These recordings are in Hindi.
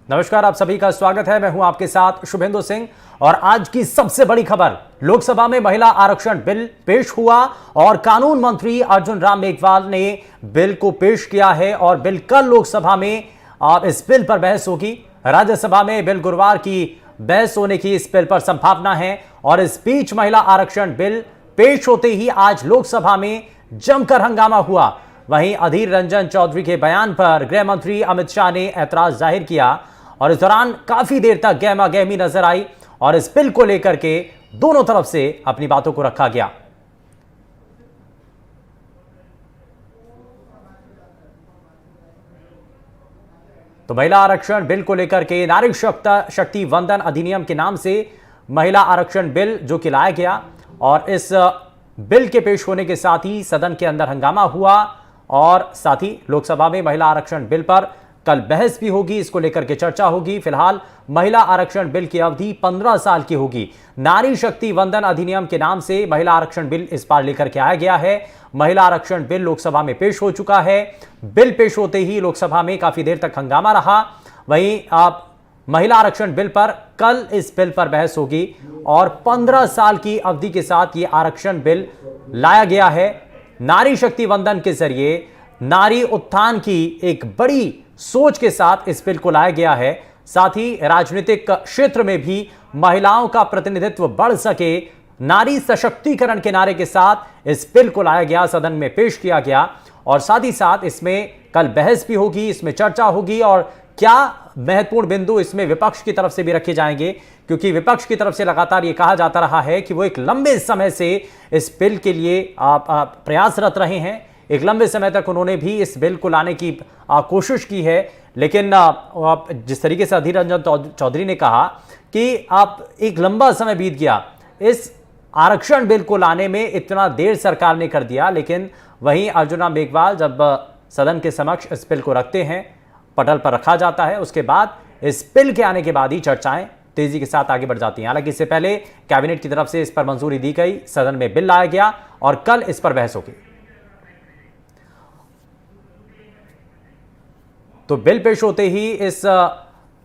नमस्कार, आप सभी का स्वागत है। मैं हूं आपके साथ शुभेंदु सिंह और आज की सबसे बड़ी खबर, लोकसभा में महिला आरक्षण बिल पेश हुआ और कानून मंत्री अर्जुन राम मेघवाल ने बिल को पेश किया है और बिल कल लोकसभा में इस बिल पर बहस होगी। राज्यसभा में बिल गुरुवार की बहस होने की इस बिल पर संभावना है और इस बीच महिला आरक्षण बिल पेश होते ही आज लोकसभा में जमकर हंगामा हुआ। वहीं अधीर रंजन चौधरी के बयान पर गृह मंत्री अमित शाह ने ऐतराज जाहिर किया और इस दौरान काफी देर तक गहमा गहमी नजर आई और इस बिल को लेकर के दोनों तरफ से अपनी बातों को रखा गया। तो महिला आरक्षण बिल को लेकर के नारी शक्ति वंदन अधिनियम के नाम से महिला आरक्षण बिल जो कि लाया गया और इस बिल के पेश होने के साथ ही सदन के अंदर हंगामा हुआ और साथ ही लोकसभा में महिला आरक्षण बिल पर कल बहस भी होगी, इसको लेकर के चर्चा होगी। फिलहाल महिला आरक्षण बिल की अवधि 15 साल की होगी। नारी शक्ति वंदन अधिनियम के नाम से महिला आरक्षण बिल इस बार लेकर के आया गया है। महिला आरक्षण बिल लोकसभा में पेश हो चुका है। बिल पेश होते ही लोकसभा में काफी देर तक हंगामा रहा। वहीं महिला आरक्षण बिल पर कल इस बिल पर बहस होगी और 15 साल की अवधि के साथ ये आरक्षण बिल लाया गया है। नारी शक्ति वंदन के जरिए नारी उत्थान की एक बड़ी सोच के साथ इस बिल को लाया गया है। साथ ही राजनीतिक क्षेत्र में भी महिलाओं का प्रतिनिधित्व बढ़ सके, नारी सशक्तिकरण के नारे के साथ इस बिल को लाया गया, सदन में पेश किया गया और साथ ही साथ इसमें कल बहस भी होगी, इसमें चर्चा होगी और क्या महत्वपूर्ण बिंदु इसमें विपक्ष की तरफ से भी रखे जाएंगे, क्योंकि विपक्ष की तरफ से लगातार यह कहा जाता रहा है कि वो एक लंबे समय से इस बिल के लिए प्रयासरत रहे हैं। एक लंबे समय तक उन्होंने भी इस बिल को लाने की कोशिश की है, लेकिन जिस तरीके से अधीर रंजन चौधरी ने कहा कि आप एक लंबा समय बीत गया, इस आरक्षण बिल को लाने में इतना देर सरकार ने कर दिया। लेकिन वहीं अर्जुन राम मेघवाल जब सदन के समक्ष इस बिल को रखते हैं, पटल पर रखा जाता है, उसके बाद इस बिल के आने के बाद ही चर्चाएं तेजी के साथ आगे बढ़ जाती हैं। हालांकि इससे पहले कैबिनेट की तरफ से इस पर मंजूरी दी गई, सदन में बिल लाया गया और कल इस पर बहस होगी। तो बिल पेश होते ही इस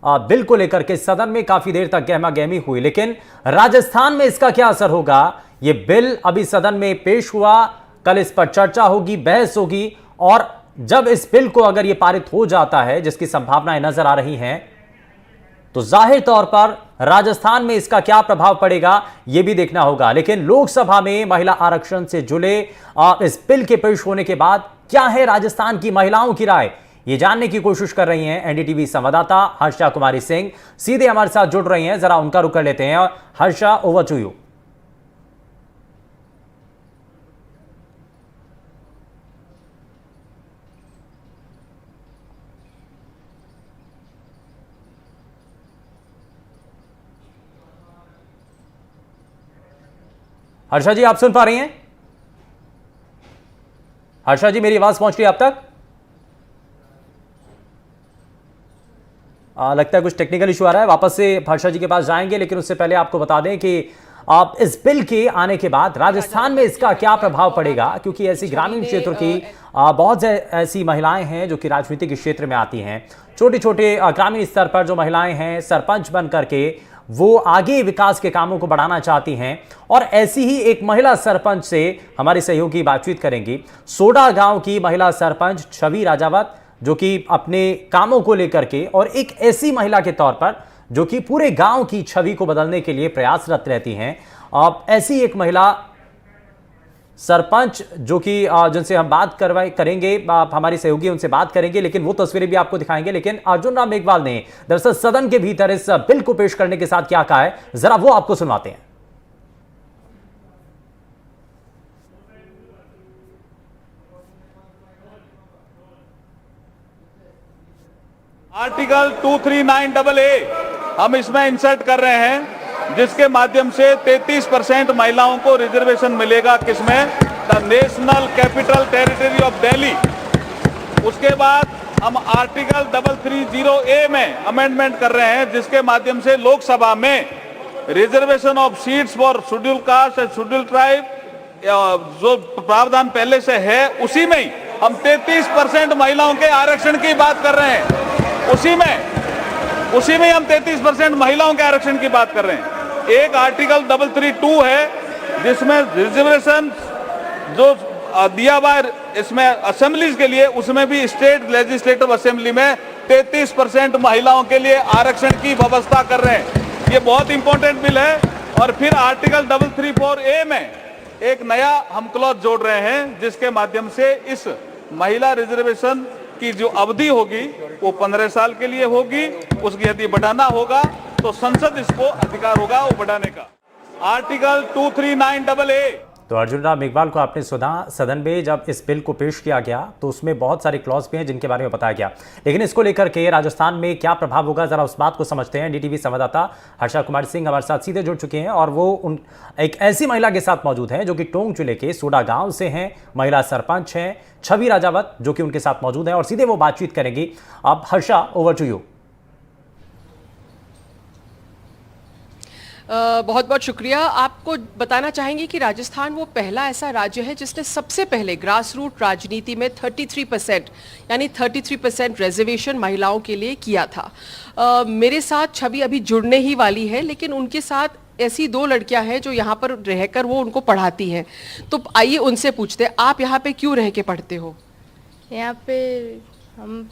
बिल को लेकर के सदन में काफी देर तक गहमा गहमी हुई, लेकिन राजस्थान में इसका क्या असर होगा? यह बिल अभी सदन में पेश हुआ, कल इस पर चर्चा होगी, बहस होगी और जब इस बिल को अगर यह पारित हो जाता है, जिसकी संभावनाएं नजर आ रही हैं, तो जाहिर तौर पर राजस्थान में इसका क्या प्रभाव पड़ेगा यह भी देखना होगा। लेकिन लोकसभा में महिला आरक्षण से जुड़े इस बिल के पेश होने के बाद क्या है राजस्थान की महिलाओं की राय, ये जानने की कोशिश कर रही हैं एनडीटीवी संवाददाता हर्षा कुमारी सिंह, सीधे हमारे साथ जुड़ रही हैं। जरा उनका रुख कर लेते हैं। Harsha, over to you. Harsha ji, आप सुन पा रही हैं? हर्षा जी, मेरी आवाज पहुंच रही है आप तक? लगता है कुछ टेक्निकल इशू आ रहा है, वापस से हर्षा जी के पास जाएंगे। लेकिन उससे पहले आपको बता दें कि आप इस बिल के आने के बाद राजस्थान में इसका क्या प्रभाव पड़ेगा, क्योंकि ऐसी ग्रामीण क्षेत्र की बहुत ऐसी महिलाएं हैं जो कि राजनीति के क्षेत्र में आती हैं। छोटे छोटे ग्रामीण स्तर पर जो महिलाएं हैं, सरपंच बन करके वो आगे विकास के कामों को बढ़ाना चाहती हैं और ऐसी ही एक महिला सरपंच से हमारी सहयोगी बातचीत करेंगी। सोडा गांव की महिला सरपंच छवि राजावत, जो कि अपने कामों को लेकर के और एक ऐसी महिला के तौर पर जो कि पूरे गांव की छवि को बदलने के लिए प्रयासरत रहती हैं, ऐसी एक महिला सरपंच जो कि जिनसे हम बात करेंगे, हमारी सहयोगी उनसे बात करेंगे, लेकिन वो तस्वीरें भी आपको दिखाएंगे। लेकिन अर्जुन राम मेघवाल ने दरअसल सदन के भीतर इस बिल को पेश करने के साथ क्या कहा है, जरा वो आपको सुनवाते हैं। आर्टिकल 239AA हम इसमें इंसर्ट कर रहे हैं, जिसके माध्यम से 33% महिलाओं को रिजर्वेशन मिलेगा। किसमें? The national capital territory of Delhi. उसके बाद हम आर्टिकल 330A में अमेंडमेंट कर रहे हैं, जिसके माध्यम से लोकसभा में reservation of seats for schedule caste and schedule tribe, जो प्रावधान पहले से है उसी में ही हम 33% महिलाओं के आरक्षण की बात कर रहे हैं। उसी में हम 33% महिलाओं के आरक्षण की बात कर रहे हैं। एक आर्टिकल 332 है जिसमें रिजर्वेशन जो दिया हुआ है इसमें असेंबलीज के लिए, उसमें भी स्टेट लेजिस्लेटिव असेंबली में 33% महिलाओं के लिए आरक्षण की व्यवस्था कर रहे हैं। ये बहुत इंपॉर्टेंट बिल है। और फिर आर्टिकल 334A में एक नया हम क्लॉज जोड़ रहे हैं जिसके माध्यम से इस महिला रिजर्वेशन की जो अवधि होगी वो 15 साल के लिए होगी। उसकी यदि बढ़ाना होगा तो संसद इसको अधिकार होगा वो बढ़ाने का। Article 239AA। तो अर्जुन राम मेघवाल को आपने सुना, सदन में जब इस बिल को पेश किया गया तो उसमें बहुत सारे क्लॉज भी हैं जिनके बारे में बताया गया, लेकिन इसको लेकर के राजस्थान में क्या प्रभाव होगा जरा उस बात को समझते हैं। डीटीवी संवाददाता हर्षा कुमार सिंह हमारे साथ सीधे जुड़ चुके हैं और वो एक ऐसी महिला के साथ मौजूद हैं जो कि टोंक जिले के सोडा गांव से हैं, महिला सरपंच हैं, छवि राजावत, जो कि उनके साथ मौजूद है और सीधे वो बातचीत करेंगी। अब हर्षा, ओवर टू यू। बहुत बहुत शुक्रिया। आपको बताना चाहेंगे कि राजस्थान वो पहला ऐसा राज्य है जिसने सबसे पहले ग्रास रूट राजनीति में 33% यानी 33% रिजर्वेशन महिलाओं के लिए किया था। मेरे साथ छवि अभी जुड़ने ही वाली है, लेकिन उनके साथ ऐसी 2 लड़कियां हैं जो यहाँ पर रहकर वो उनको पढ़ाती हैं। तो आइए उनसे पूछते हैं, आप यहाँ पे क्यों रह के पढ़ते हो? यहाँ पे हम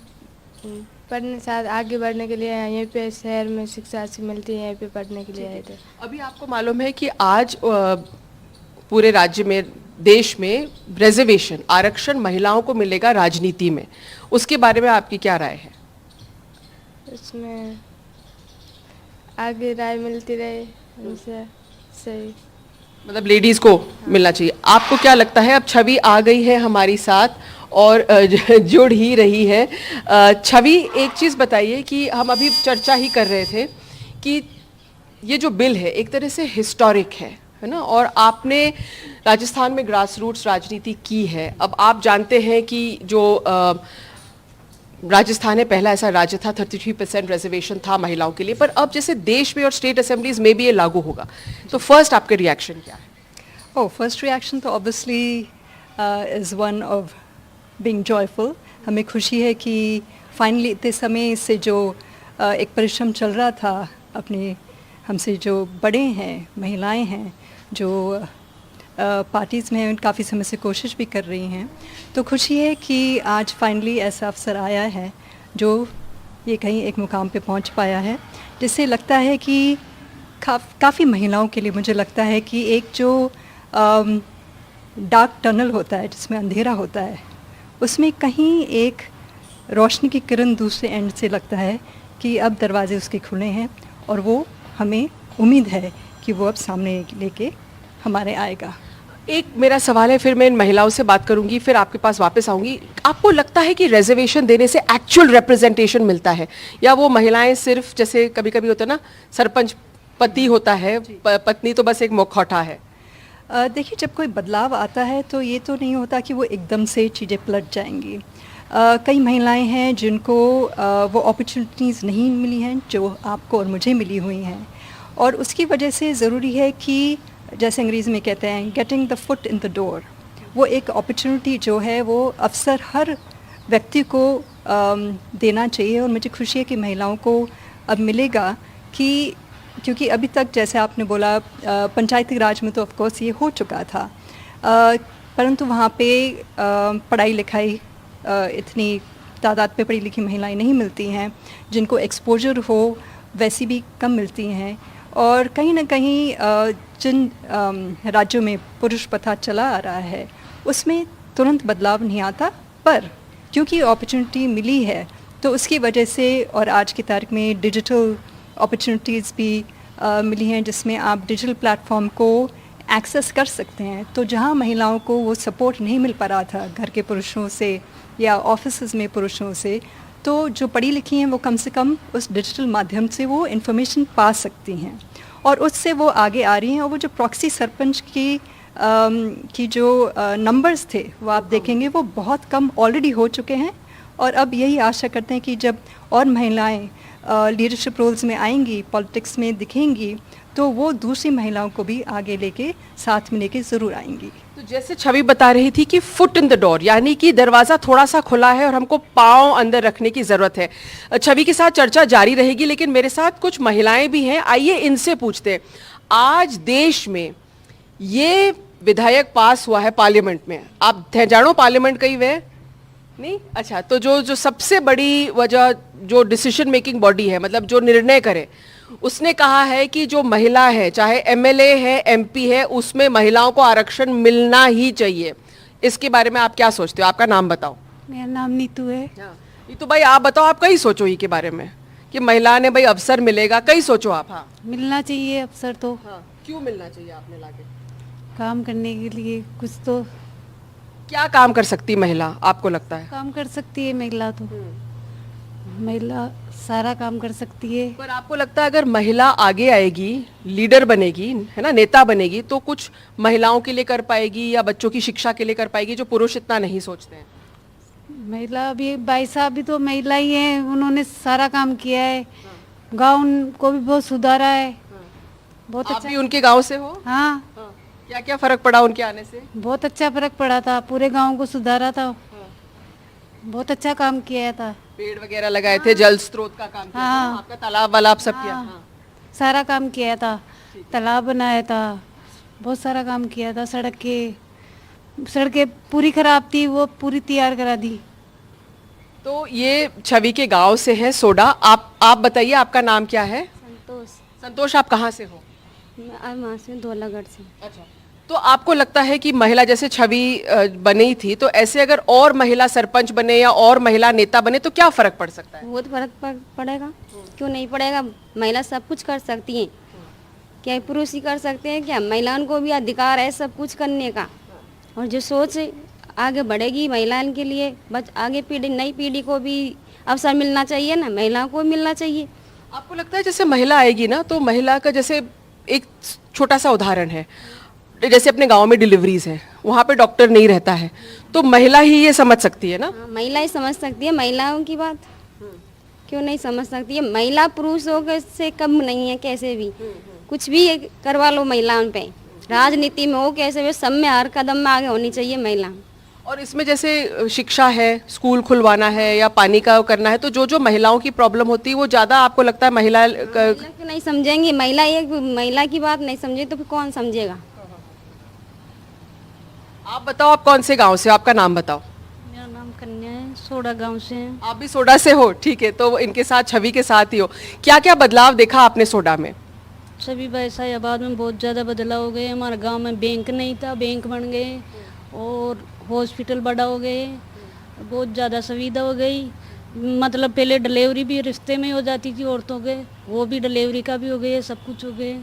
पढ़ने साथ आगे बढ़ने के लिए यहीं पे शहर में शिक्षा अच्छी मिलती है, यहीं पे पढ़ने के लिए आए थे। अभी आपको मालूम है कि आज पूरे राज्य में, देश में रिजर्वेशन आरक्षण महिलाओं को मिलेगा राजनीति में, उसके बारे में आपकी क्या राय है? उसमें आगे राय मिलती रहे उनसे, सही मतलब लेडीज को मिलना चाहिए। आपको क्या लगता है? अब छवि आ गई है हमारी साथ और जुड़ ही रही है। छवि, एक चीज़ बताइए कि हम अभी चर्चा ही कर रहे थे कि ये जो बिल है एक तरह से हिस्टोरिक है ना, और आपने राजस्थान में ग्रास रूट्स राजनीति की है। अब आप जानते हैं कि जो राजस्थान है पहला ऐसा राज्य था, 33% रिजर्वेशन था महिलाओं के लिए, पर अब जैसे देश में और स्टेट असेंबलीज में भी ये लागू होगा, तो फर्स्ट आपका रिएक्शन क्या है? फर्स्ट रिएक्शन तो obviously is one of being joyful. हमें खुशी है कि फाइनली इतने समय से जो एक परिश्रम चल रहा था, अपने हमसे जो बड़े हैं, महिलाएं हैं, जो पार्टीज़ में काफ़ी समय से कोशिश भी कर रही हैं, तो खुशी है कि आज फाइनली ऐसा अवसर आया है जो ये कहीं एक मुकाम पे पहुंच पाया है, जिससे लगता है कि काफ़ी महिलाओं के लिए मुझे लगता है कि एक जो डार्क टनल होता है जिसमें अंधेरा होता है, उसमें कहीं एक रोशनी की किरण दूसरे एंड से लगता है कि अब दरवाजे उसके खुले हैं और वो हमें उम्मीद है कि वो अब सामने लेके हमारे आएगा। एक मेरा सवाल है, फिर मैं इन महिलाओं से बात करूंगी, फिर आपके पास वापस आऊंगी। आपको लगता है कि रिजर्वेशन देने से एक्चुअल रिप्रेजेंटेशन मिलता है, या वो महिलाएं सिर्फ जैसे कभी कभी होता है ना, सरपंच पति होता है, पत्नी तो बस एक मुखौटा है? देखिए, जब कोई बदलाव आता है तो ये तो नहीं होता कि वो एकदम से चीज़ें पलट जाएंगी। कई महिलाएं हैं जिनको वो अपॉर्चुनिटीज़ नहीं मिली हैं जो आपको और मुझे मिली हुई हैं, और उसकी वजह से ज़रूरी है कि जैसे अंग्रेज़ी में कहते हैं getting the foot in the door, वो एक अपॉर्चुनिटी जो है वो अवसर हर व्यक्ति को देना चाहिए। और मुझे खुशी है कि महिलाओं को अब मिलेगा, कि क्योंकि अभी तक जैसे आपने बोला पंचायती राज में तो ऑफ कोर्स ये हो चुका था, परंतु वहाँ पे पढ़ाई लिखाई इतनी तादाद पे पढ़ी लिखी महिलाएं नहीं मिलती हैं, जिनको एक्सपोजर हो वैसी भी कम मिलती हैं, और कहीं ना कहीं जिन राज्यों में पुरुष प्रथा चला आ रहा है उसमें तुरंत बदलाव नहीं आता, पर क्योंकि अपॉर्चुनिटी मिली है तो उसकी वजह से, और आज की तारीख में डिजिटल अपॉर्चुनिटीज़ भी मिली हैं जिसमें आप डिजिटल प्लेटफॉर्म को एक्सेस कर सकते हैं। तो जहां महिलाओं को वो सपोर्ट नहीं मिल पा रहा था घर के पुरुषों से या ऑफिसेज में पुरुषों से, तो जो पढ़ी लिखी हैं वो कम से कम उस डिजिटल माध्यम से वो इन्फॉर्मेशन पा सकती हैं, और उससे वो आगे आ रही हैं। और वो जो प्रॉक्सी सरपंच की जो नंबर्स थे वो आप देखेंगे वो बहुत कम ऑलरेडी हो चुके हैं, और अब यही आशा करते हैं कि जब और महिलाएं लीडरशिप रोल्स में आएंगी, पॉलिटिक्स में दिखेंगी, तो वो दूसरी महिलाओं को भी आगे लेके साथ में लेके ज़रूर आएंगी। तो जैसे छवि बता रही थी कि फुट इन द डोर, यानी कि दरवाजा थोड़ा सा खुला है और हमको पांव अंदर रखने की जरूरत है। छवि के साथ चर्चा जारी रहेगी, लेकिन मेरे साथ कुछ महिलाएं भी हैं, आइए इनसे पूछते हैं। आज देश में ये विधेयक पास हुआ है पार्लियामेंट में, आप जानो पार्लियामेंट कई वे नहीं? अच्छा, तो जो सबसे बड़ी वजह, जो डिसीजन मेकिंग बॉडी है, मतलब जो निर्णय करे, उसने कहा है कि जो महिला है, चाहे एमएलए है, एमपी है, उसमें महिलाओं को आरक्षण मिलना ही चाहिए। इसके बारे में आप क्या सोचते हो? आपका नाम बताओ। मेरा नाम नीतू है। नीतू भाई, आप बताओ, आप कई सोचो ये के बारे में कि महिला ने भाई अवसर मिलेगा, कई सोचो आप? हाँ, मिलना चाहिए अवसर तो। हाँ, क्यों मिलना चाहिए आपने लाके? काम करने के लिए कुछ तो क्या काम कर सकती महिला आपको लगता है? काम कर सकती है महिला तो। महिला सारा काम कर सकती है। पर आपको लगता है अगर महिला आगे आएगी, लीडर बनेगी, है ना, नेता बनेगी, तो कुछ महिलाओं के लिए कर पाएगी या बच्चों की शिक्षा के लिए कर पाएगी, जो पुरुष इतना नहीं सोचते हैं? महिला अभी भाई साहब भी तो महिला ही है, उन्होंने सारा काम किया है। गाँव को भी बहुत सुधारा है। बहुत आप अच्छा। भी उनके गांव से हो? हाँ, क्या क्या फर्क पड़ा उनके आने से? बहुत अच्छा फर्क पड़ा था, पूरे गांव को सुधारा था। बहुत अच्छा काम किया था। पेड़ वगैरह लगाए थे, जल स्रोत का काम किया था ना? आपका तालाब वालाब सब किया? हाँ। सारा काम किया था, तालाब बनाया था, बहुत सारा काम किया था। सड़कें पूरी खराब थी, वो पूरी तैयार करा दी। तो ये छवि के गांव से है सोडा। आप बताइए, आपका नाम क्या है? संतोष। संतोष, आप कहाँ से हो? मैं वहाँ से धौलागढ़ से। अच्छा, तो आपको लगता है कि महिला जैसे छवि बनी थी, तो ऐसे अगर और महिला सरपंच बने या और महिला नेता बने तो क्या फर्क पड़ सकता है? बहुत फर्क पड़ेगा, क्यों नहीं पड़ेगा? महिला सब कुछ कर सकती हैं। क्या पुरुष ही कर सकते हैं क्या? महिलाओं को भी अधिकार है सब कुछ करने का। और जो सोच आगे बढ़ेगी महिलाओं के लिए, बस आगे पीढ़ी, नई पीढ़ी को भी अवसर मिलना चाहिए ना, महिलाओं को मिलना चाहिए। आपको लगता है जैसे महिला आएगी ना, तो महिला का जैसे एक छोटा सा उदाहरण है, जैसे अपने गांव में डिलीवरीज है, वहाँ पे डॉक्टर नहीं रहता है, तो महिला ही ये समझ सकती है ना? हाँ, महिला ही समझ सकती है महिलाओं की बात, क्यों नहीं समझ सकती है? महिला पुरुषों से कम नहीं है, कैसे भी कुछ भी करवा लो महिलाओं पे, राजनीति में हो कैसे भी, सब में हर कदम में आगे होनी चाहिए महिला। और इसमें जैसे शिक्षा है, स्कूल खुलवाना है या पानी का करना है, तो जो महिलाओं की प्रॉब्लम होती है वो ज़्यादा आपको लगता है महिला क्यों नहीं समझेंगी? महिला एक महिला की बात नहीं समझे तो फिर कौन समझेगा? आप बताओ, आप कौन से गांव से हो? आपका नाम बताओ। मेरा नाम कन्या है, सोडा गांव से है। आप भी सोडा से हो? ठीक है, तो इनके साथ, छवि के साथ ही हो। क्या क्या बदलाव देखा आपने सोडा में? सभी व्यवसाय आबाद में बहुत ज़्यादा बदलाव हो गए। हमारे गांव में बैंक नहीं था, बैंक बन गए, और हॉस्पिटल बड़ा हो गए, बहुत ज़्यादा सुविधा हो गई। मतलब पहले डिलीवरी भी रिश्ते में हो जाती थी औरतों के, वो भी डिलीवरी का भी हो गए, सब कुछ हो गए,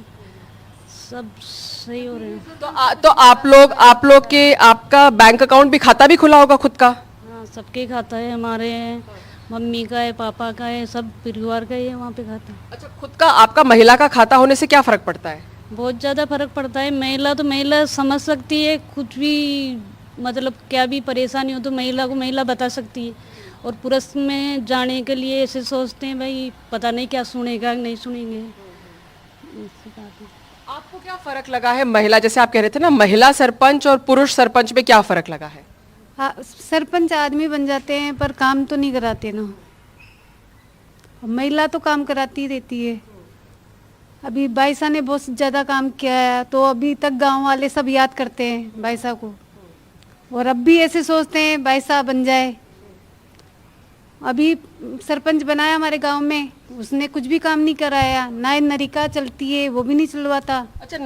सब सही हो रहे हैं। तो आप लोग के, आपका बैंक अकाउंट भी, खाता भी खुला होगा खुद का? हाँ, सबके खाता है, हमारे है, मम्मी का है, पापा का है, सब परिवार का ही है वहाँ पे खाता। अच्छा, खुद का आपका महिला का खाता होने से क्या फर्क पड़ता है? बहुत ज़्यादा फर्क पड़ता है। महिला तो महिला समझ सकती है, कुछ भी मतलब क्या भी परेशानी हो तो महिला को महिला बता सकती है, और पुरुष में जाने के लिए ऐसे सोचते हैं भाई पता नहीं क्या सुनेगा नहीं सुनेंगे। आपको क्या फर्क लगा है महिला, जैसे आप कह रहे थे ना, महिला सरपंच और पुरुष सरपंच में क्या फर्क लगा है? हाँ, सरपंच आदमी बन जाते हैं पर काम तो नहीं कराते ना। महिला तो काम कराती रहती है। अभी बाईसा ने बहुत ज़्यादा काम किया है, तो अभी तक गांव वाले सब याद करते हैं बाईसा को, और अब भी ऐसे सोचते हैं बाईसा बन जाए। अभी सरपंच बनाया हमारे गांव में, उसने कुछ भी काम नहीं कराया, ना नरेगा चलती है वो भी नहीं चलवाता। अच्छा,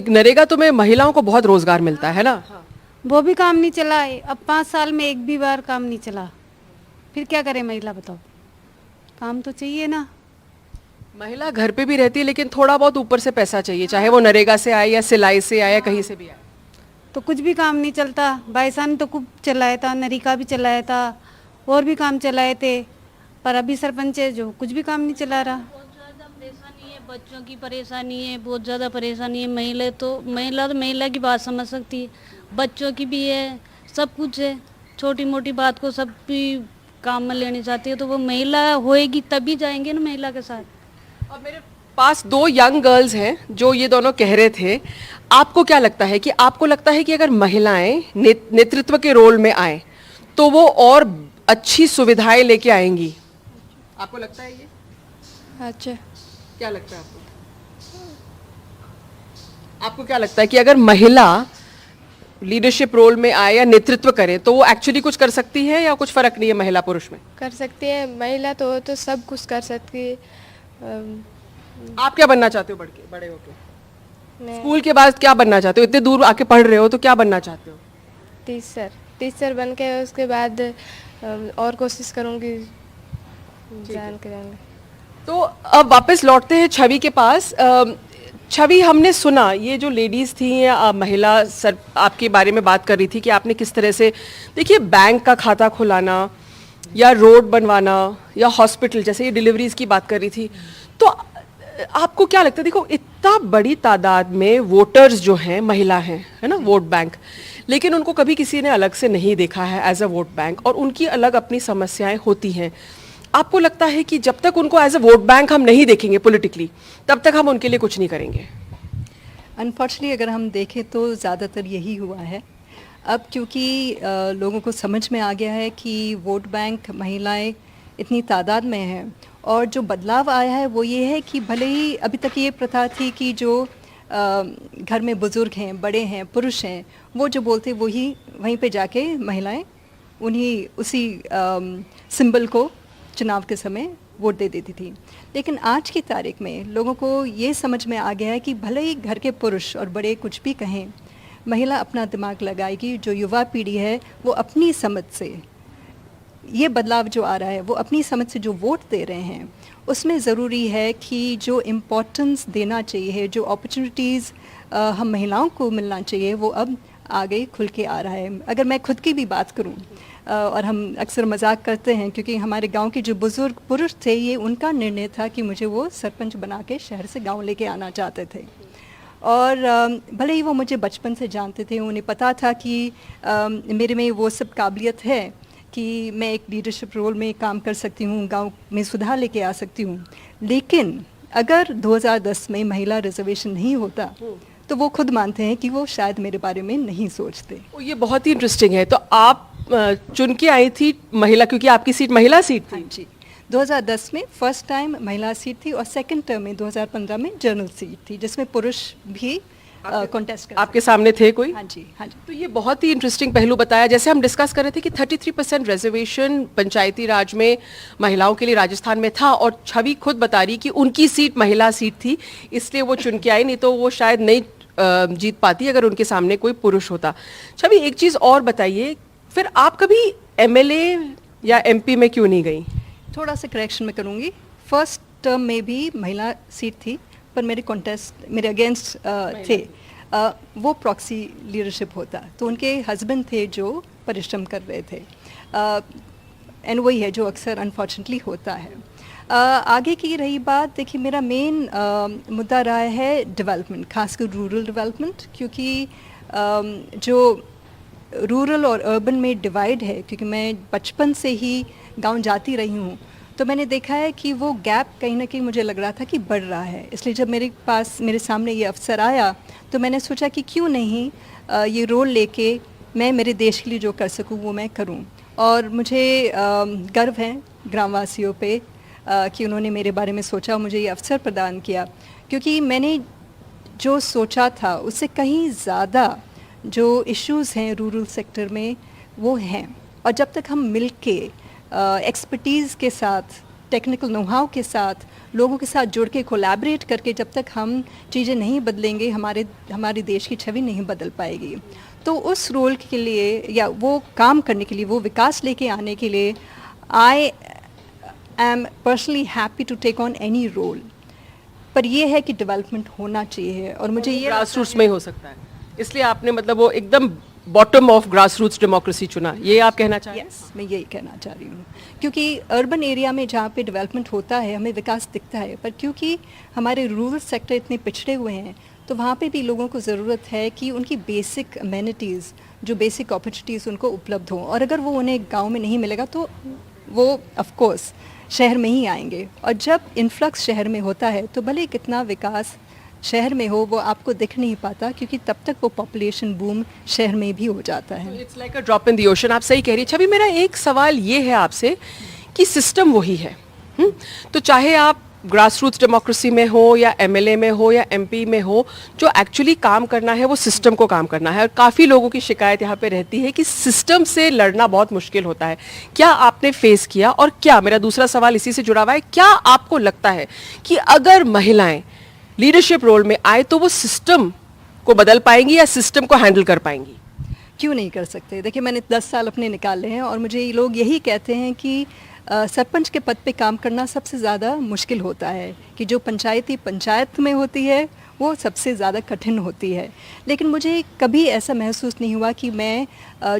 नरेगा तो में महिलाओं को बहुत रोजगार मिलता है ना? वो भी काम नहीं चला है। अब 5 साल में एक भी बार काम नहीं चला, फिर क्या करे महिला? बताओ, काम तो चाहिए ना। महिला घर पे भी रहती है, लेकिन थोड़ा बहुत ऊपर से पैसा चाहिए, चाहे वो नरेगा से आए या सिलाई से आए या कहीं से भी आए, तो कुछ भी काम नहीं चलता। बाईसा ने तो खूब चलाया था, नरेगा भी चलाया था, और भी काम चलाए थे, पर अभी सरपंच है जो कुछ भी काम नहीं चला रहा। बहुत ज़्यादा परेशानी है, बच्चों की परेशानी है, बहुत ज़्यादा परेशानी है। महिला की बात समझ सकती है, बच्चों की भी है, सब कुछ है। छोटी मोटी बात को सब भी काम में लेनी चाहती है तो वो महिला होएगी तभी जाएंगे ना महिला के साथ। और मेरे पास दो यंग गर्ल्स हैं जो ये दोनों कह रहे थे, आपको क्या लगता है कि आपको लगता है कि अगर महिलाएं नेतृत्व के रोल में आए तो वो और अच्छी सुविधाएं लेके आएंगी? आपको लगता है ये? अच्छा, क्या लगता है आपको? आपको क्या लगता है कि अगर महिला लीडरशिप रोल में आए या नेतृत्व करे तो वो एक्चुअली कुछ कर सकती है या कुछ फर्क नहीं है महिला पुरुष में? कर सकती है महिला तो सब कुछ कर सकती है। आप क्या बनना चाहते हो बड़े होके? मैं स्कूल के बाद क्या बनना चाहते हो? इतने दूर आके पढ़ रहे हो तो क्या बनना चाहते हो? टीचर बन के उसके बाद और कोशिश करूँगी जान के जाने। तो अब वापस लौटते हैं छवि के पास। छवि, हमने सुना ये जो लेडीज थी या महिला सर आपके बारे में बात कर रही थी कि आपने किस तरह से, देखिए, बैंक का खाता खुलाना या रोड बनवाना या हॉस्पिटल, जैसे ये डिलीवरीज की बात कर रही थी, तो आपको क्या लगता है? देखो, इतना बड़ी तादाद में वोटर्स जो हैं महिला हैं, है ना, वोट बैंक, लेकिन उनको कभी किसी ने अलग से नहीं देखा है एज अ वोट बैंक, और उनकी अलग अपनी समस्याएं होती हैं। आपको लगता है कि जब तक उनको एज अ वोट बैंक हम नहीं देखेंगे पॉलिटिकली, तब तक हम उनके लिए कुछ नहीं करेंगे? अनफॉर्चुनेटली अगर हम देखें तो ज़्यादातर यही हुआ है। अब क्योंकि लोगों को समझ में आ गया है कि वोट बैंक महिलाएं इतनी तादाद में हैं, और जो बदलाव आया है वो ये है कि भले ही अभी तक ये प्रथा थी कि जो घर में बुज़ुर्ग हैं, बड़े हैं, पुरुष हैं, वो जो बोलते वही वहीं पे जाके महिलाएं उसी सिंबल को चुनाव के समय वोट दे देती थी। लेकिन आज की तारीख में लोगों को ये समझ में आ गया है कि भले ही घर के पुरुष और बड़े कुछ भी कहें, महिला अपना दिमाग लगाएगी। जो युवा पीढ़ी है वो अपनी समझ से, ये बदलाव जो आ रहा है वो अपनी समझ से जो वोट दे रहे हैं, उसमें ज़रूरी है कि जो इम्पोर्टेंस देना चाहिए, जो अपॉर्चुनिटीज़ हम महिलाओं को मिलना चाहिए, वो अब आगे खुल के आ रहा है। अगर मैं खुद की भी बात करूं, और हम अक्सर मजाक करते हैं क्योंकि हमारे गांव के जो बुज़ुर्ग पुरुष थे, ये उनका निर्णय था कि मुझे वो सरपंच बना के शहर से गांव लेके आना चाहते थे। और भले ही वो मुझे बचपन से जानते थे, उन्हें पता था कि मेरे में वो सब काबिलियत है कि मैं एक लीडरशिप रोल में काम कर सकती हूँ, गांव में सुधार लेके आ सकती हूँ। लेकिन अगर 2010 में महिला रिजर्वेशन नहीं होता तो वो खुद मानते हैं कि वो शायद मेरे बारे में नहीं सोचते। ये बहुत ही इंटरेस्टिंग है। तो आप चुन के आई थी महिला, क्योंकि आपकी सीट महिला सीट थी? हाँ जी, 2010 में फर्स्ट टाइम महिला सीट थी, और सेकंड टर्म में 2015 में जनरल सीट थी, जिसमें पुरुष भी कॉन्टेस्ट कर आपके सामने थे कोई? हाँ जी, हाँ जी। तो ये बहुत ही इंटरेस्टिंग पहलू बताया। जैसे हम डिस्कस कर रहे थे कि 33% रिजर्वेशन पंचायती राज में महिलाओं के लिए राजस्थान में था, और छवि खुद बता रही कि उनकी सीट महिला सीट थी, इसलिए वो चुन के आई, नहीं तो वो शायद नहीं जीत पाती अगर उनके सामने कोई पुरुष होता। छवि, एक चीज़ और बताइए, फिर आप कभी एमएलए या एमपी में क्यों नहीं गई? थोड़ा सा करेक्शन में करूँगी। फर्स्ट टर्म में भी महिला सीट थी, पर मेरे अगेंस्ट थे। वो प्रॉक्सी लीडरशिप होता, तो उनके हस्बैंड थे जो परिश्रम कर रहे थे, एंड वही है जो अक्सर अनफॉर्चुनेटली होता है। आगे की रही बात, देखिए, मेरा मेन मुद्दा रहा है डेवलपमेंट, खासकर रूरल डेवलपमेंट, क्योंकि जो रूरल और अर्बन में डिवाइड है, क्योंकि मैं बचपन से ही गांव जाती रही हूँ, तो मैंने देखा है कि वो गैप कहीं ना कहीं मुझे लग रहा था कि बढ़ रहा है। इसलिए जब मेरे सामने ये अवसर आया, तो मैंने सोचा कि क्यों नहीं ये रोल लेके मैं मेरे देश के लिए जो कर सकूँ वो मैं करूँ। और मुझे गर्व है ग्रामवासियों पे कि उन्होंने मेरे बारे में सोचा, मुझे ये अवसर प्रदान किया, क्योंकि मैंने जो सोचा था उससे कहीं ज़्यादा जो इश्यूज़ हैं रूरल सेक्टर में वो हैं। और जब तक हम मिल के एक्सपर्टीज़ के साथ, टेक्निकल नो-हाउ के साथ, लोगों के साथ जुड़ के कोलैबोरेट करके जब तक हम चीज़ें नहीं बदलेंगे, हमारे देश की छवि नहीं बदल पाएगी। तो उस रोल के लिए, या वो काम करने के लिए, वो विकास लेके आने के लिए, I am personally happy to take on any role. पर ये है कि डेवलपमेंट होना चाहिए, और मुझे ये ग्रास रूट्स में ही हो सकता है, इसलिए आपने मतलब वो एकदम bottom of grass roots democracy चुना, ये आप कहना चाह रहे हैं? मैं यही कहना चाह रही हूँ, क्योंकि अर्बन एरिया में जहाँ पे डेवलपमेंट होता है हमें विकास दिखता है, पर क्योंकि हमारे रूरल सेक्टर इतने पिछड़े हुए हैं, तो वहाँ पे भी लोगों को ज़रूरत है कि उनकी बेसिक अमेनिटीज़, जो बेसिक अपॉर्चुनिटीज़ उनको उपलब्ध हों, और अगर वो उन्हें गांव में नहीं मिलेगा तो वो ऑफ कोर्स शहर में ही आएंगे। और जब इन्फ्लक्स शहर में होता है तो भले कितना विकास शहर में हो वो आपको दिख नहीं पाता, क्योंकि तब तक वो पॉपुलेशन बूम शहर में भी हो जाता है। It's like a drop in the ocean. आप सही कह रही है छवि। मेरा एक सवाल ये है आपसे कि सिस्टम वही है, तो चाहे आप ग्रास रूट्स डेमोक्रेसी में हो या एमएलए में हो या एमपी में हो, जो एक्चुअली काम करना है वो सिस्टम को काम करना है। और काफ़ी लोगों की शिकायत यहाँ पे रहती है कि सिस्टम से लड़ना बहुत मुश्किल होता है। क्या आपने फेस किया, और क्या, मेरा दूसरा सवाल इसी से जुड़ा हुआ है, क्या आपको लगता है कि अगर महिलाएं लीडरशिप रोल में आए तो वो सिस्टम को बदल पाएंगी या सिस्टम को हैंडल कर पाएंगी? क्यों नहीं कर सकते। देखिए मैंने 10 साल अपने निकाले हैं और मुझे लोग यही कहते हैं कि सरपंच के पद पे काम करना सबसे ज़्यादा मुश्किल होता है, कि जो पंचायत में होती है वो सबसे ज़्यादा कठिन होती है। लेकिन मुझे कभी ऐसा महसूस नहीं हुआ कि मैं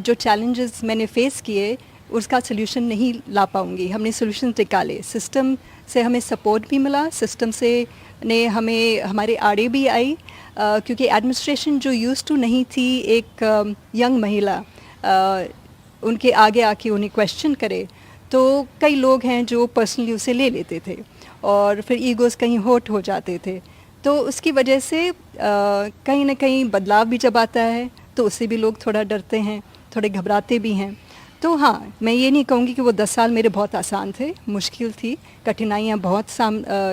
जो चैलेंजेस मैंने फेस किए उसका सोल्यूशन नहीं ला पाऊँगी। हमने सोल्यूशन निकाले, सिस्टम से हमें सपोर्ट भी मिला, सिस्टम से ने हमें हमारे आड़े भी आई, क्योंकि एडमिनिस्ट्रेशन जो यूज़ टू नहीं थी एक यंग महिला उनके आगे आके उन्हें क्वेश्चन करे, तो कई लोग हैं जो पर्सनली उसे ले लेते थे और फिर ईगोज़ कहीं हर्ट हो जाते थे। तो उसकी वजह से कहीं ना कहीं बदलाव भी जब आता है तो उससे भी लोग थोड़ा डरते हैं, थोड़े घबराते भी हैं। तो हाँ, मैं ये नहीं कहूँगी कि वो 10 साल मेरे बहुत आसान थे, मुश्किल थी, कठिनाइयाँ बहुत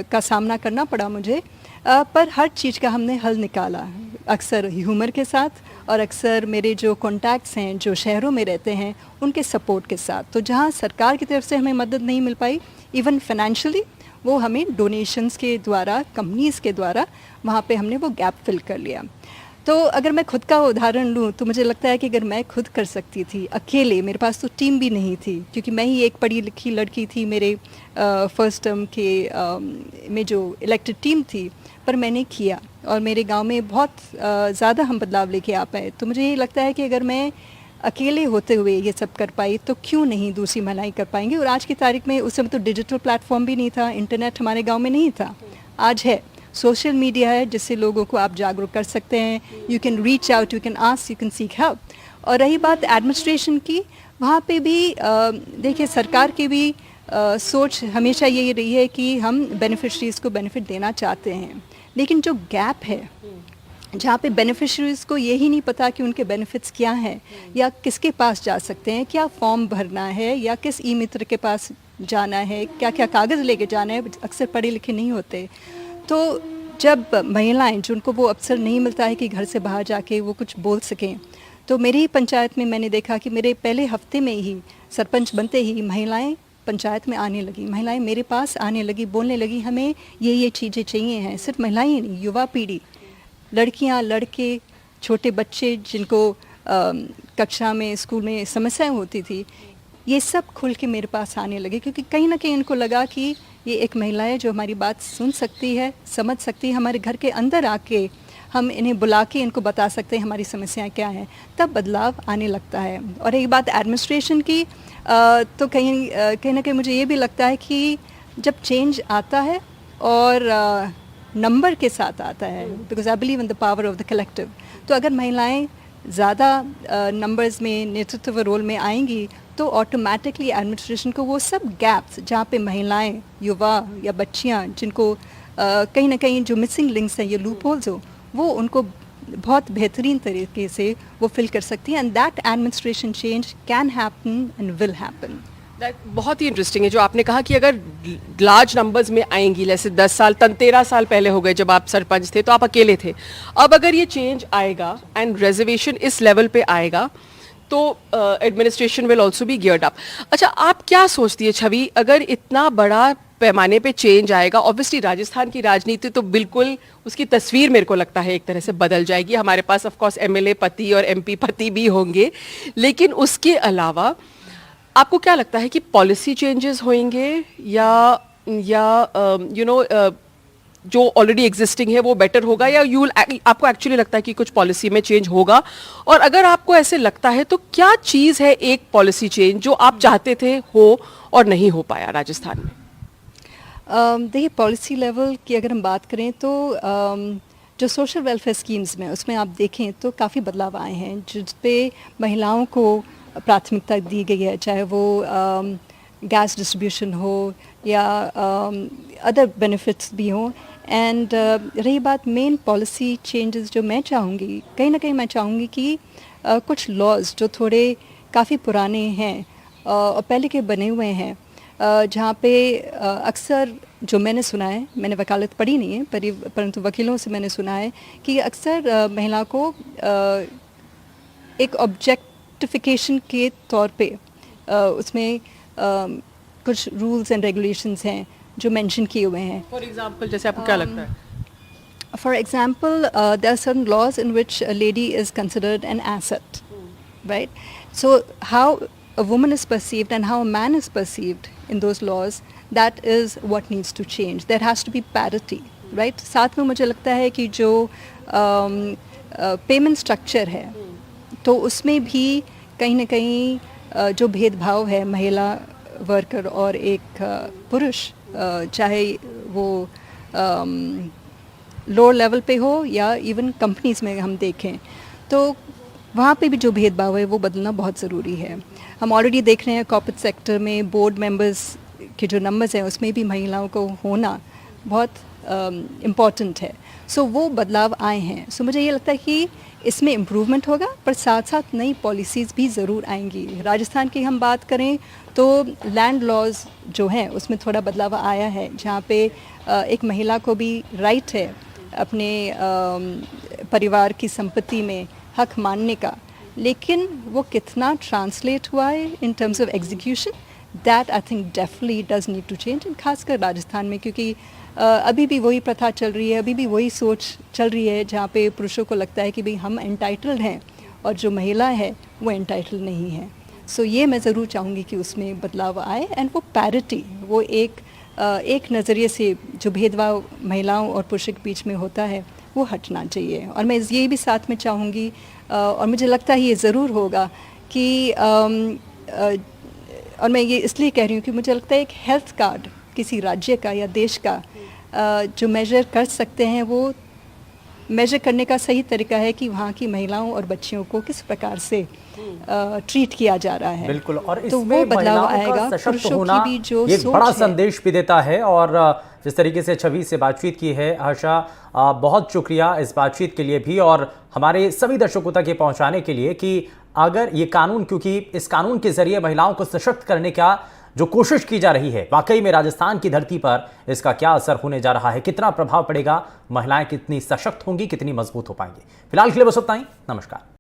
का सामना करना पड़ा मुझे, पर हर चीज़ का हमने हल निकाला, अक्सर ह्यूमर के साथ और अक्सर मेरे जो कॉन्टैक्ट्स हैं जो शहरों में रहते हैं उनके सपोर्ट के साथ। तो जहाँ सरकार की तरफ से हमें मदद नहीं मिल पाई, इवन फाइनेंशियली, वो हमें डोनेशंस के द्वारा, कंपनीज़ के द्वारा वहाँ पे हमने वो गैप फिल कर लिया। तो अगर मैं खुद का उदाहरण लूँ तो मुझे लगता है कि अगर मैं खुद कर सकती थी अकेले, मेरे पास तो टीम भी नहीं थी क्योंकि मैं ही एक पढ़ी लिखी लड़की थी मेरे फर्स्ट टर्म के में जो इलेक्टेड टीम थी, पर मैंने किया और मेरे गांव में बहुत ज़्यादा हम बदलाव लेके आ पाए। तो मुझे ये लगता है कि अगर मैं अकेले होते हुए ये सब कर पाई तो क्यों नहीं दूसरी महिलाएं कर पाएंगी। और आज की तारीख में, उस समय तो डिजिटल प्लेटफॉर्म भी नहीं था, इंटरनेट हमारे गाँव में नहीं था, आज है, सोशल मीडिया है जिससे लोगों को आप जागरूक कर सकते हैं। You can reach out, you can ask, you can seek help. और रही बात एडमिनिस्ट्रेशन की, वहाँ पे भी देखिए सरकार की भी सोच हमेशा यही रही है कि हम बेनिफिशरीज़ को बेनिफिट देना चाहते हैं, लेकिन जो गैप है जहाँ पे बेनिफिशरीज़ को यही नहीं पता कि उनके बेनिफिट्स क्या हैं या किसके पास जा सकते हैं, क्या फॉर्म भरना है या किस ई मित्र के पास जाना है, क्या क्या कागज़ लेके जाना है, अक्सर पढ़े लिखे नहीं होते। तो जब महिलाएं, जिनको वो अवसर नहीं मिलता है कि घर से बाहर जाके वो कुछ बोल सकें, तो मेरी ही पंचायत में मैंने देखा कि मेरे पहले हफ्ते में ही सरपंच बनते ही महिलाएं पंचायत में आने लगी, महिलाएं मेरे पास आने लगी, बोलने लगी हमें ये चीज़ें चाहिए हैं। सिर्फ महिलाएं ही नहीं, युवा पीढ़ी, लड़कियां, लड़के, छोटे बच्चे जिनको कक्षा में, स्कूल में समस्याएं होती थी, ये सब खुल के मेरे पास आने लगे, क्योंकि कहीं ना कहीं इनको लगा कि ये एक महिला है जो हमारी बात सुन सकती है, समझ सकती है, हमारे घर के अंदर आके हम इन्हें बुला के इनको बता सकते हैं हमारी समस्याएं क्या हैं, तब बदलाव आने लगता है। और एक बात एडमिनिस्ट्रेशन की, तो कहीं ना कहीं मुझे ये भी लगता है कि जब चेंज आता है और नंबर के साथ आता है, because I believe in the power of the collective, तो अगर महिलाएं ज़्यादा नंबर्स में नेतृत्व रोल में आएंगी तो ऑटोमेटिकली एडमिनिस्ट्रेशन को वो सब गैप्स जहाँ पे महिलाएं, युवा या बच्चियाँ जिनको कहीं ना कहीं जो मिसिंग लिंक्स हैं, ये लूप होल्स हो, वो उनको बहुत बेहतरीन तरीके से वो फिल कर सकती हैं। And that administration change can happen and will happen. बहुत ही इंटरेस्टिंग है जो आपने कहा कि अगर लार्ज नंबर्स में आएंगी, जैसे 10 साल 13 साल पहले हो गए जब आप सरपंच थे तो आप अकेले थे, अब अगर ये चेंज आएगा एंड रिजर्वेशन इस लेवल पे आएगा तो administration will also be geared up. अच्छा, आप क्या सोचती है छवि, अगर इतना बड़ा पैमाने पे चेंज आएगा, ऑब्वियसली राजस्थान की राजनीति तो बिल्कुल, उसकी तस्वीर मेरे को लगता है एक तरह से बदल जाएगी। हमारे पास ऑफ कोर्स एमएलए पति और एमपी पति भी होंगे, लेकिन उसके अलावा आपको क्या लगता है कि पॉलिसी चेंजेस होंगे या यू नो जो ऑलरेडी एग्जिस्टिंग है वो बेटर होगा, या आपको एक्चुअली लगता है कि कुछ पॉलिसी में चेंज होगा? और अगर आपको ऐसे लगता है तो क्या चीज़ है एक पॉलिसी चेंज जो आप चाहते थे हो और नहीं हो पाया राजस्थान में? देखिए, पॉलिसी लेवल की अगर हम बात करें तो जो सोशल वेलफेयर स्कीम्स में, उसमें आप देखें तो काफ़ी बदलाव आए हैं जिस पे महिलाओं को प्राथमिकता दी गई है, चाहे वो गैस डिस्ट्रीब्यूशन हो या अदर बेनिफिट्स भी हों। एंड रही बात मेन पॉलिसी चेंजेस जो मैं चाहूँगी, कहीं ना कहीं मैं चाहूँगी कि कुछ लॉज जो थोड़े काफ़ी पुराने हैं और पहले के बने हुए हैं, जहाँ पे अक्सर जो मैंने सुना है, मैंने वकालत पढ़ी नहीं है परंतु वकीलों से मैंने सुना है कि अक्सर महिला को एक ऑब्जेक्टिफिकेशन के तौर पे उसमें कुछ रूल्स एंड रेगुलेशंस हैं जो मेंशन किए हुए हैं। फॉर एग्जांपल जैसे आपको क्या लगता है? For example, there are certain laws in which a lady is considered an asset, right? So how a woman is perceived and how a man is perceived in those laws, that is what needs to change. There has to be parity, right? साथ में मुझे लगता है कि जो पेमेंट स्ट्रक्चर है तो उसमें भी कहीं ना कहीं जो भेदभाव है महिला वर्कर और एक पुरुष, चाहे वो लोअर लेवल पे हो या इवन कंपनीज़ में हम देखें, तो वहाँ पे भी जो भेदभाव है वो बदलना बहुत ज़रूरी है। हम ऑलरेडी देख रहे हैं कॉर्पोरेट सेक्टर में बोर्ड मेंबर्स के जो नंबर्स हैं उसमें भी महिलाओं को होना बहुत इम्पॉर्टेंट है। सो वो बदलाव आए हैं। सो मुझे ये लगता है कि इसमें इम्प्रूवमेंट होगा, पर साथ साथ नई पॉलिसीज़ भी ज़रूर आएंगी। राजस्थान की हम बात करें तो लैंड लॉज जो हैं उसमें थोड़ा बदलाव आया है, जहाँ पे एक महिला को भी राइट है अपने परिवार की संपत्ति में हक मानने का, लेकिन वो कितना ट्रांसलेट हुआ है in terms of execution, that I think definitely does need to change. And खासकर राजस्थान में, क्योंकि अभी भी वही प्रथा चल रही है, अभी भी वही सोच चल रही है जहाँ पे पुरुषों को लगता है कि भाई हम एंटाइटल्ड हैं और जो महिला है वो एंटाइटल्ड नहीं है। सो ये मैं ज़रूर चाहूँगी कि उसमें बदलाव आए एंड वो पैरिटी, वो एक नज़रिए से जो भेदभाव महिलाओं और पुरुषों के बीच में होता है वो हटना चाहिए। और मैं ये भी साथ में चाहूँगी, और मुझे लगता है ये ज़रूर होगा कि और मैं ये इसलिए कह रही हूँ कि मुझे लगता है एक हेल्थ कार्ड किसी राज्य का या देश का जो मेजर कर सकते हैं, वो मेजर करने का सही तरीका है कि वहाँ की महिलाओं और बच्चियों को किस प्रकार से ट्रीट किया जा रहा है। बिल्कुल, और तो इसमें वो बदलाव महिलाओं का आएगा। सशक्त होना की भी जो एक सोच बड़ा है, संदेश भी देता है। और जिस तरीके से छवि से बातचीत की है हर्षा, बहुत शुक्रिया इस बातचीत के लिए भी, और हमारे सभी दर्शकों तक ये पहुंचाने के लिए कि अगर ये कानून, क्योंकि इस कानून के जरिए महिलाओं को सशक्त करने का जो कोशिश की जा रही है, वाकई में राजस्थान की धरती पर इसका क्या असर होने जा रहा है, कितना प्रभाव पड़ेगा, महिलाएं कितनी सशक्त होंगी, कितनी मजबूत हो पाएंगी। फिलहाल के लिए बस उतना ही। नमस्कार।